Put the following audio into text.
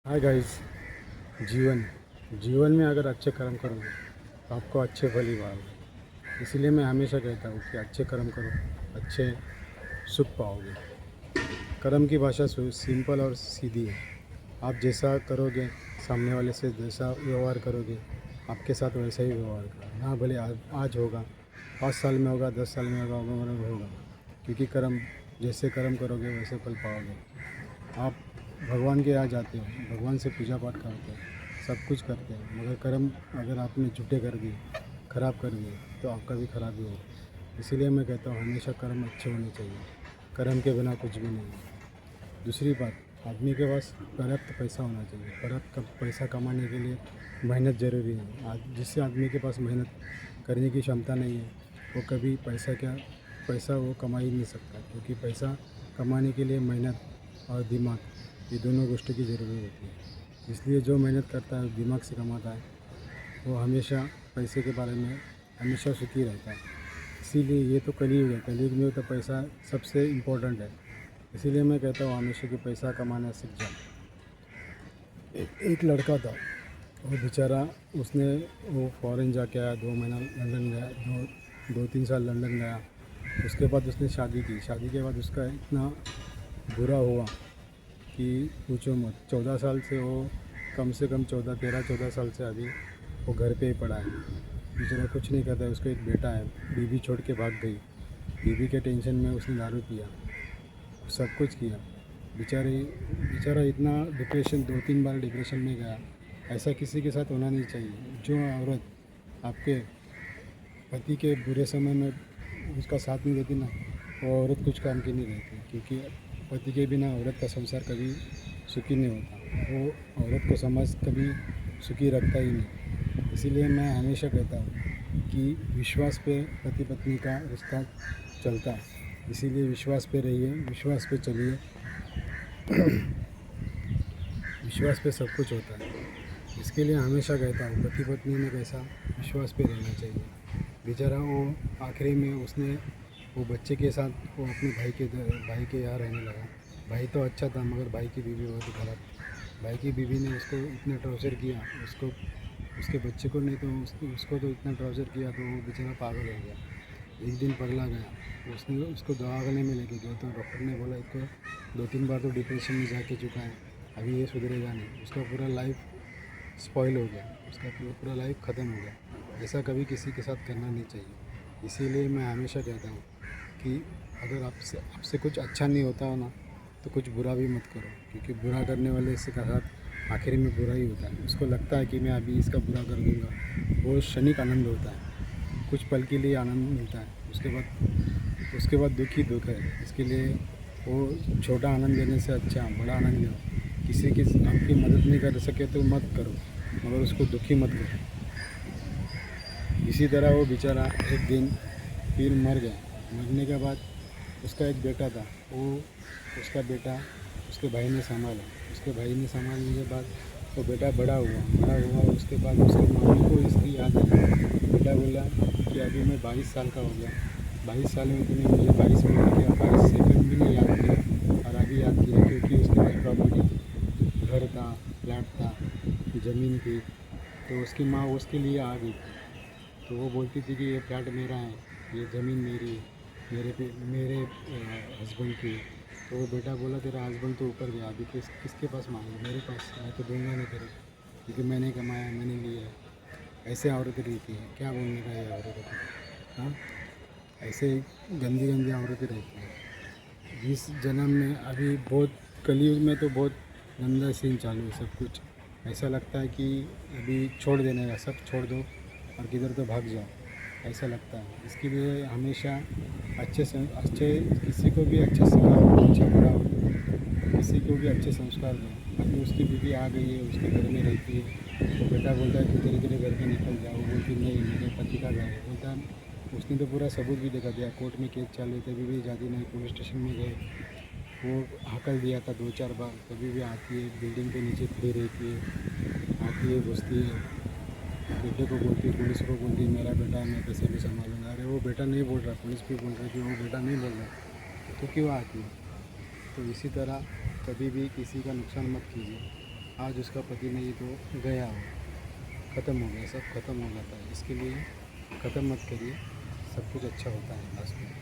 Hi guys. जीवन जीवन में अगर अच्छे कर्म करोगे तो आपको अच्छे फल ही पाओगे। इसीलिए मैं हमेशा कहता हूँ कि अच्छे कर्म करो, अच्छे सुख पाओगे। कर्म की भाषा सिंपल और सीधी है। आप जैसा करोगे, सामने वाले से जैसा व्यवहार करोगे, आपके साथ वैसा ही व्यवहार करो ना। भले आज होगा, 5 साल में होगा, 10 साल में होगा, उम्र में होगा। क्योंकि कर्म, जैसे कर्म करोगे वैसे फल पाओगे। आप भगवान के यहाँ जाते हो, भगवान से पूजा पाठ करते हो, सब कुछ करते हैं, मगर कर्म अगर आपने झूठे कर दिए, ख़राब कर दिए, तो आपका भी खराब ही होगा। इसीलिए मैं कहता हूँ हमेशा कर्म अच्छे होने चाहिए। कर्म के बिना कुछ भी नहीं है। दूसरी बात, आदमी के पास पर्याप्त पैसा होना चाहिए। पर्याप्त पैसा कमाने के लिए मेहनत ज़रूरी है। आज जिससे आदमी के पास मेहनत करने की क्षमता नहीं है, वो कभी पैसा वो कमा ही नहीं सकता। क्योंकि पैसा कमाने के लिए मेहनत और दिमाग, ये दोनों गोष्ठों की ज़रूरत होती है। इसलिए जो मेहनत करता है, दिमाग से कमाता है, वो हमेशा पैसे के बारे में हमेशा सुखी रहता है। इसीलिए ये तो कलयुग है, कलयुग में तो पैसा सबसे इम्पोर्टेंट है। इसीलिए मैं कहता हूँ हमेशा कि पैसा कमाना सीख जाओ। एक लड़का था, वो बेचारा, उसने वो फॉरेन जाके आया, 2 महीना लंदन गया, 2-3 साल लंदन गया। उसके बाद उसने शादी की। शादी के बाद उसका इतना बुरा हुआ कि पूछो मत। 14 साल से वो, कम से कम 13-14 साल से अभी वो घर पे ही पड़ा है। बेचारा कुछ नहीं करता है। उसका एक बेटा है, बीवी छोड़ के भाग गई। बीवी के टेंशन में उसने दारू पिया, सब कुछ किया। बेचारा इतना डिप्रेशन, 2-3 बार डिप्रेशन में गया। ऐसा किसी के साथ होना नहीं चाहिए। जो औरत आपके पति के बुरे समय में उसका साथ नहीं देती ना, वो औरत कुछ काम की नहीं रहती। क्योंकि पति के बिना औरत का संसार कभी सुखी नहीं होता। वो औरत को समाज कभी सुखी रखता ही नहीं। इसीलिए मैं हमेशा कहता हूँ कि विश्वास पे पति पत्नी का रिश्ता चलता है। इसीलिए विश्वास पे रहिए, विश्वास पे चलिए। विश्वास पे सब कुछ होता है। इसके लिए हमेशा कहता हूँ पति पत्नी में कैसा विश्वास पे रहना चाहिए। बेचारा वो आखिरी में उसने वो बच्चे के साथ वो अपने भाई के यहाँ रहने लगा। भाई तो अच्छा था, मगर भाई की बीवी बहुत ही खराब थी। भाई की बीवी ने उसको इतना टॉर्चर किया, उसको, उसके बच्चे को नहीं तो उसको तो इतना टॉर्चर किया, तो वो बेचारा पागल हो गया। एक दिन पगला गया। उसने उसको दवाखाने में लेके गया, तो डॉक्टर ने बोला इसको 2-3 बार तो डिप्रेशन में जाके चुका है, अभी ये सुधरेगा नहीं। उसका पूरा लाइफ स्पॉइल हो गया, उसका पूरा लाइफ ख़त्म हो गया। ऐसा कभी किसी के साथ करना नहीं चाहिए। इसीलिए मैं हमेशा कहता हूँ कि अगर आपसे कुछ अच्छा नहीं होता हो ना, तो कुछ बुरा भी मत करो। क्योंकि बुरा करने वाले से का साथ आखिर में बुरा ही होता है। उसको लगता है कि मैं अभी इसका बुरा कर दूँगा। वो क्षणिक आनंद होता है, कुछ पल के लिए आनंद मिलता है। उसके बाद दुख ही दुख है। इसके लिए वो छोटा आनंद लेने से अच्छा बड़ा आनंद लो। किसी की आपकी मदद नहीं कर सके तो मत करो, मगर उसको दुखी मत करो। इसी तरह वो बेचारा एक दिन फिर मर गया। मरने के बाद उसका एक बेटा था, वो उसका बेटा उसके भाई ने संभाला। उसके भाई ने संभालने के बाद वो बेटा बड़ा हुआ। उसके बाद उसके मम्मी को इसकी याद आई। बेटा बोला कि अभी मैं 22 साल का हो गया, 22 साल में तूने मुझे 22 मिनट किया, 22 सेकंड भी नहीं याद किया, और अभी याद किया। क्योंकि उसके पास प्रॉपर्टी थी, घर था, फ्लैट था, ज़मीन थी। तो उसकी माँ उसके लिए आ गई थी। तो वो बोलती थी कि ये फ्लैट मेरा है, ये ज़मीन मेरी है, मेरे हस्बैंड की। तो वो बेटा बोला तेरा हस्बैंड तो ऊपर गया, अभी किसके पास मांगे, मेरे पास, मैं तो दूंगा नहीं तेरे, क्योंकि मैंने कमाया, मैंने लिया है। ऐसे औरतें रहती हैं, क्या बोलने का ये औरतों को। हाँ, ऐसे गंदी गंदी औरतें रहती हैं। इस जन्म में अभी बहुत, कलयुग में तो बहुत गंदा सीन चालू है सब कुछ। ऐसा लगता है कि अभी छोड़ देने का, सब छोड़ दो और किधर तो भाग जाओ, ऐसा लगता है। इसके लिए हमेशा अच्छे किसी को भी अच्छा सिखाओ, अच्छा पढ़ाओ, किसी को भी अच्छे संस्कार दो। अभी उसकी बीवी आ गई है, उसके घर में रहती है, तो बेटा बोलता है तू तेरे घर पे निकल जाओ। वो बोलती नहीं, मेरे पति का घर है। बोलता है, उसने तो पूरा सबूत भी दिखा दिया, कोर्ट में केस चालू है, तभी भी जाती नहीं। पुलिस स्टेशन में गए, वो हकल दिया था 2-4 बार, तभी भी आती है, बिल्डिंग के नीचे खड़ी रहती है, आती है, घुसती है, बेटे को बोलती है, पुलिस को बोलती है मेरा बेटा है, मैं कैसे भी संभालूंगा। अरे वो बेटा नहीं बोल रहा, पुलिस भी बोल रही कि वो बेटा नहीं बोल रहा, तो क्यों आती है। तो इसी तरह कभी भी किसी का नुकसान मत कीजिए। आज उसका पति नहीं तो गया हो, ख़त्म हो गया, सब ख़त्म हो जाता है। इसके लिए ख़त्म मत करिए, सब कुछ अच्छा होता है लास्ट में।